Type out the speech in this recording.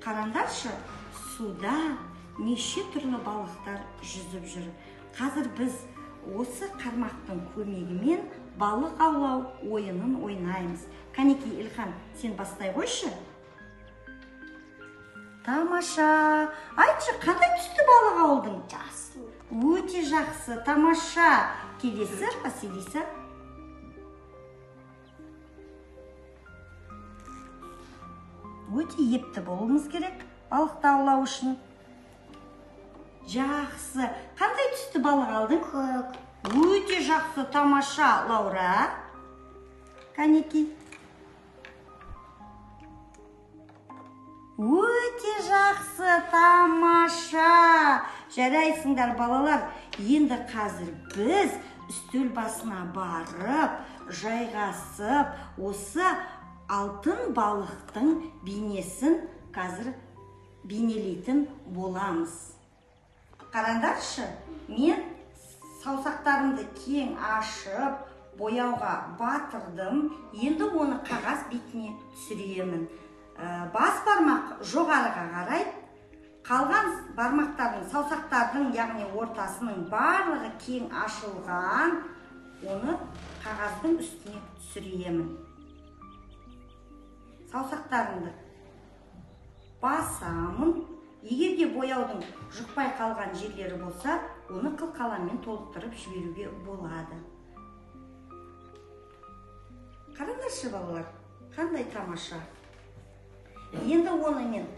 Қараңдаршы, суда неше түрлі балықтар жүзіп жүр. Қазір біз осы қармақтың көмегімен балық аулау ойынын ойнаймыз. Кәнеки, Ильхан, сен бастай қойшы. Тамаша. Айтшы, қандай түсті балық ауылдың? Жасыл. Өте жақсы, тамаша. Келесі, Василиса. Өте епті болуымыз керек балықты аулау үшін. Жақсы. Қандай түсті балық алдың? Көк. Өте жақсы, тамаша. Лаура. Кәнеки. Өте жақсы, тамаша. Жарайсыңдар, балалар. Енді қазір біз үстел басына барып, жайғасып, осы алтын балықтың бейнесін қазір бейнелейтін боламыз. Қараңдаршы, мен саусақтарымды кең ашып, бояуға батырдым. Енді оны қағаз бетіне түсіремін. Бас бармақ жоғарыға қарай, қалған бармақтардың, саусақтардың, яғни ортасының барлығы кең ашылған, оны қағаздың үстіне түсіремін. Саусақтарымды басамын. Егер де бояудың жұқпай қалған жерлері болса, оны қылқаламмен толықтырып жіберуге болады. Қараңдаршы, балалар, қандай тамаша. Енді оны мен